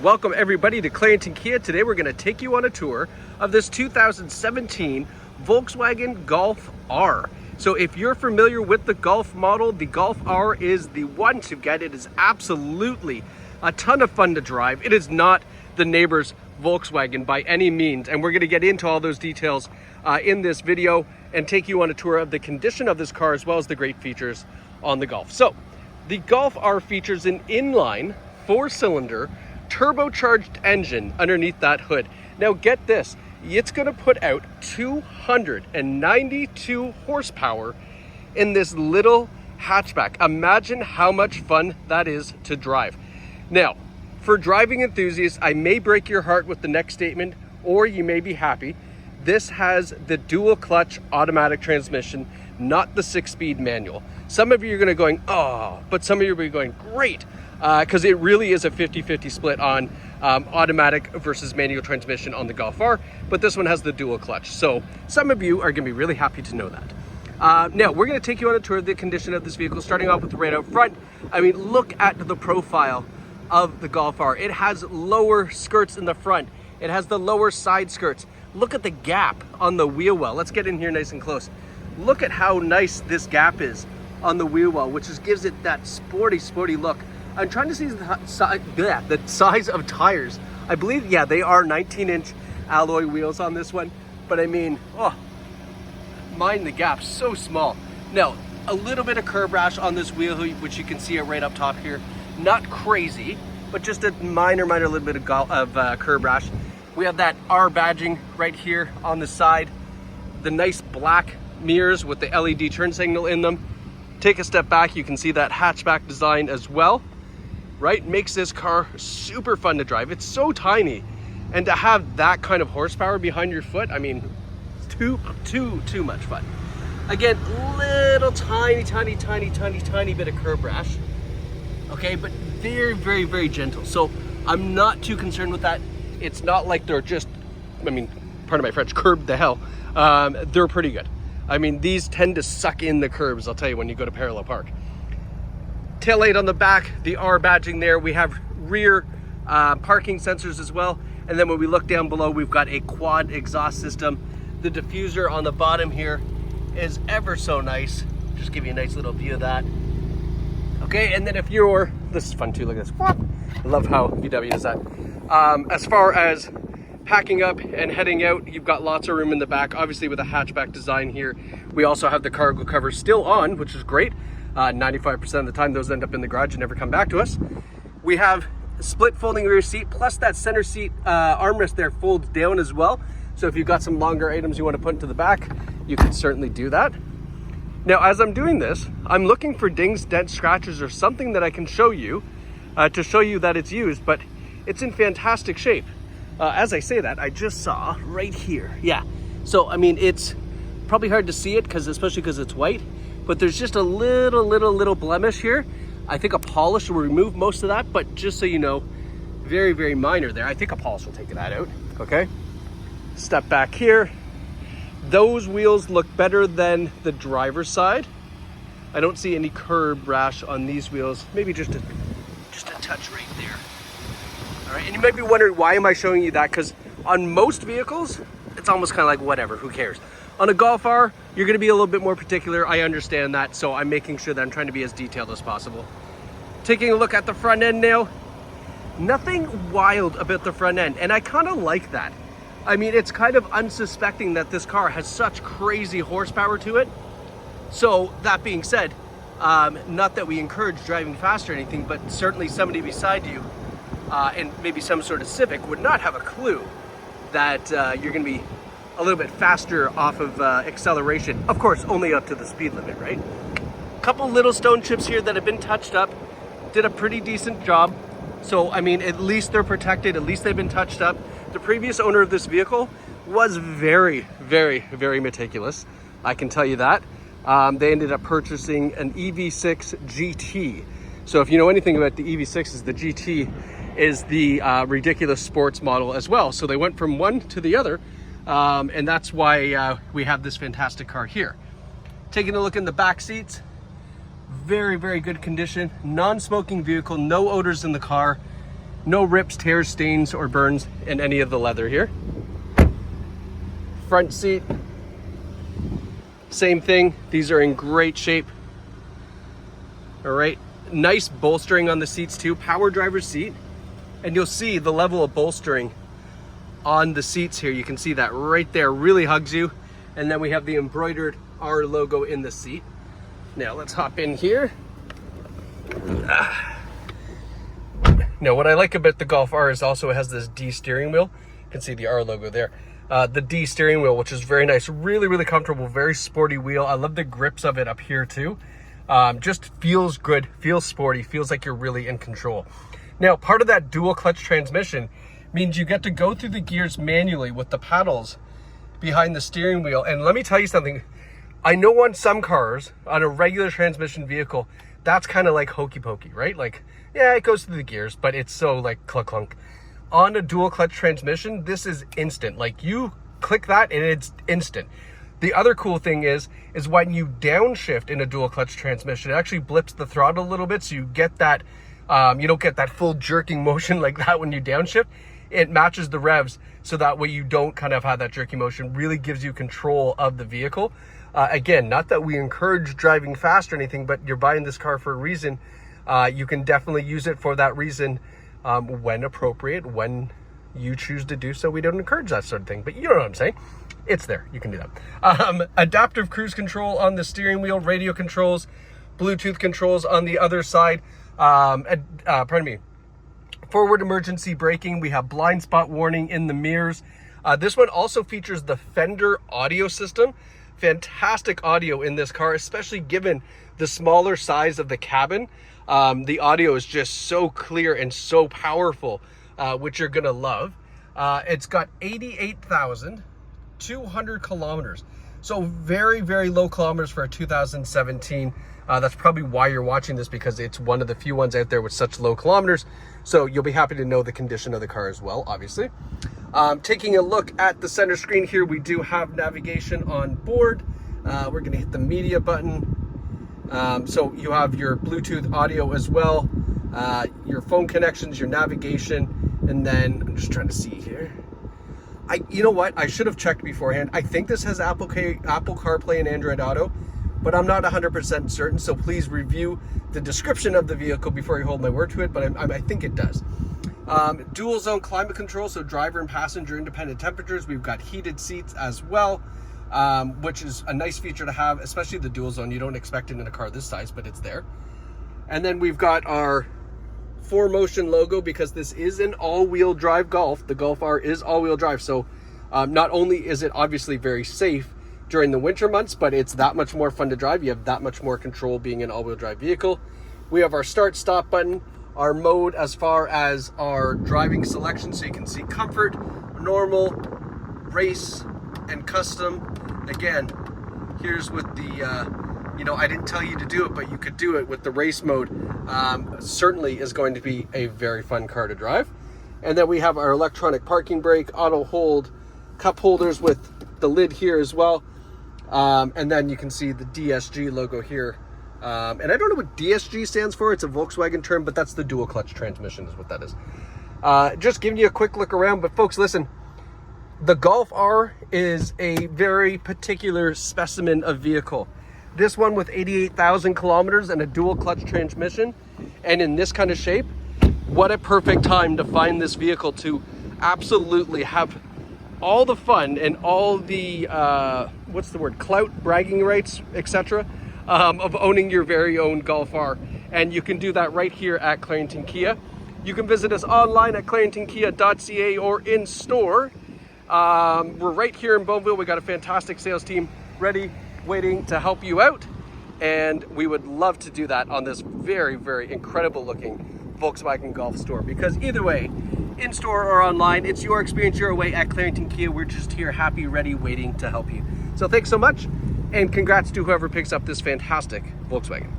Welcome everybody to Clarington Kia. Today we're going to take you on a tour of this 2017 Volkswagen Golf R. So if you're familiar with the Golf model, the Golf R is the one to get. It is absolutely a ton of fun to drive. It is not the neighbor's Volkswagen by any means, and we're going to get into all those details in this video and take you on a tour of the condition of this car as well as the great features on the Golf. So the Golf R features an inline 4-cylinder turbocharged engine underneath that hood. Now get this, it's going to put out 292 horsepower in this little hatchback. Imagine how much fun that is to drive. Now, for driving enthusiasts, I may break your heart with the next statement, or you may be happy. This has the dual clutch automatic transmission, not the 6-speed manual. Some of you are going to going, oh, but some of you are going, great, because it really is a 50-50 split on automatic versus manual transmission on the Golf R, but this one has the dual clutch. So some of you are going to be really happy to know that. Now, we're going to take you on a tour of the condition of this vehicle, starting off with right out front. I mean, look at the profile of the Golf R. It has lower skirts in the front. It has the lower side skirts. Look at the gap on the wheel well. Let's get in here nice and close. Look at how nice this gap is on the wheel well, which just gives it that sporty look. I'm trying to see the size of tires. I believe, yeah, they are 19-inch alloy wheels on this one, but I mean, oh, mind the gap, so small. Now, a little bit of curb rash on this wheel, which you can see it right up top here. Not crazy, but just a minor little bit of curb rash. We have that R badging right here on the side. The nice black mirrors with the LED turn signal in them. Take a step back, you can see that hatchback design as well, right? Makes this car super fun to drive. It's so tiny, and to have that kind of horsepower behind your foot, I mean, too much fun. Again, little tiny bit of curb rash. Okay, but very gentle. So I'm not too concerned with that. It's not like they're just, I mean, pardon my French, curb the hell. They're pretty good. I mean, these tend to suck in the curbs, I'll tell you, when you go to parallel park. Taillight on the back, the R badging there. We have rear parking sensors as well. And then when we look down below, we've got a quad exhaust system. The diffuser on the bottom here is ever so nice. Just give you a nice little view of that. Okay, and then if you're, this is fun too, look at this. I love how VW does that. As far as packing up and heading out, you've got lots of room in the back, obviously with a hatchback design here. We also have the cargo covers still on, which is great. 95% of the time those end up in the garage and never come back to us. We have a split folding rear seat, plus that center seat armrest there folds down as well. So if you've got some longer items you want to put into the back, you can certainly do that. Now, as I'm doing this, I'm looking for dings, dents, scratches, or something that I can show you to show you that it's used, but it's in fantastic shape. As I say that, I just saw right here. Yeah, so I mean, it's probably hard to see it especially because it's white, but there's just a little blemish here. I think a polish will remove most of that, but just so you know, very minor there. I think a polish will take that out. Okay, step back here. Those wheels look better than the driver's side. I don't see any curb rash on these wheels. Maybe just a touch right there. All right, and you might be wondering, why am I showing you that? Because on most vehicles, it's almost kind of like whatever, who cares? On a Golf R, you're going to be a little bit more particular. I understand that, so I'm making sure that I'm trying to be as detailed as possible. Taking a look at the front end now, nothing wild about the front end, and I kind of like that. I mean, it's kind of unsuspecting that this car has such crazy horsepower to it. So that being said, not that we encourage driving fast or anything, but certainly somebody beside you and maybe some sort of Civic would not have a clue that you're going to be a little bit faster off of acceleration. Of course, only up to the speed limit, right? Couple little stone chips here that have been touched up. Did a pretty decent job. So, I mean, at least they're protected. At least they've been touched up. The previous owner of this vehicle was very meticulous. I can tell you that. They ended up purchasing an EV6 GT. So if you know anything about the EV6s, the GT is the ridiculous sports model as well. So they went from one to the other, and that's why we have this fantastic car here. Taking a look in the back seats, very good condition. Non-smoking vehicle, no odors in the car. No rips, tears, stains, or burns in any of the leather here. Front seat, same thing. These are in great shape. All right, nice bolstering on the seats too. Power driver seat, and you'll see the level of bolstering on the seats here. You can see that right there, really hugs you. And then we have the embroidered R logo in the seat. Now let's hop in here. Now what I like about the Golf R is also it has this D steering wheel. You can see the R logo there. The D steering wheel, which is very nice, really comfortable, very sporty wheel. I love the grips of it up here too. Just feels good, feels sporty, feels like you're really in control. Now, part of that dual clutch transmission means you get to go through the gears manually with the paddles behind the steering wheel. And let me tell you something, I know on some cars, on a regular transmission vehicle, that's kind of like hokey pokey, right? Like, yeah, it goes through the gears, but it's so like clunk clunk. On a dual clutch transmission, this is instant. Like you click that and it's instant. The other cool thing is when you downshift in a dual clutch transmission, it actually blips the throttle a little bit, so you get that, you don't get that full jerking motion like that when you downshift. It matches the revs, so that way you don't kind of have that jerky motion. Really gives you control of the vehicle. Again, not that we encourage driving fast or anything, but you're buying this car for a reason. You can definitely use it for that reason when appropriate, when you choose to do so. We don't encourage that sort of thing, but you know what I'm saying. It's there, you can do that. Adaptive cruise control on the steering wheel, radio controls, Bluetooth controls on the other side. Pardon me. Forward emergency braking. We have blind spot warning in the mirrors. This one also features the Fender audio system. Fantastic audio in this car, especially given the smaller size of the cabin. The audio is just so clear and so powerful, which you're gonna love. It's got 88,200 kilometers. So very low kilometers for a 2017. That's probably why you're watching this, because it's one of the few ones out there with such low kilometers. So you'll be happy to know the condition of the car as well, obviously. Taking a look at the center screen here, we do have navigation on board. We're gonna hit the media button. So you have your Bluetooth audio as well, your phone connections, your navigation, and then I'm just trying to see here. You know what? I should have checked beforehand. I think this has Apple CarPlay and Android Auto, but I'm not 100% certain. So please review the description of the vehicle before you hold my word to it. But I think it does. Dual zone climate control, so driver and passenger independent temperatures. We've got heated seats as well, which is a nice feature to have, especially the dual zone. You don't expect it in a car this size, but it's there. And then we've got our 4Motion logo, because this is an all-wheel drive Golf. The Golf R is all-wheel drive, so not only is it obviously very safe during the winter months, but it's that much more fun to drive. You have that much more control being an all-wheel drive vehicle. We have our start stop button, our mode as far as our driving selection, so you can see comfort, normal, race, and custom. Again, here's with the I didn't tell you to do it, but you could do it with the race mode. Certainly is going to be a very fun car to drive. And then we have our electronic parking brake, auto hold, cup holders with the lid here as well. And then you can see the DSG logo here. And I don't know what DSG stands for. It's a Volkswagen term, but that's the dual clutch transmission is what that is. Just giving you a quick look around, but folks, listen, the Golf R is a very particular specimen of vehicle. This one with 88,000 kilometers and a dual clutch transmission, and in this kind of shape, what a perfect time to find this vehicle to absolutely have all the fun and all the, what's the word, clout, bragging rights, etc. Of owning your very own Golf R. And you can do that right here at Clarington Kia. You can visit us online at claringtonkia.ca or in store. We're right here in Beauville. We got a fantastic sales team ready, waiting to help you out, and we would love to do that on this very incredible looking Volkswagen Golf store, because either way, in store or online, it's your experience your way at Clarington Kia. We're just here, happy, ready, waiting to help you. So thanks so much, and congrats to whoever picks up this fantastic Volkswagen.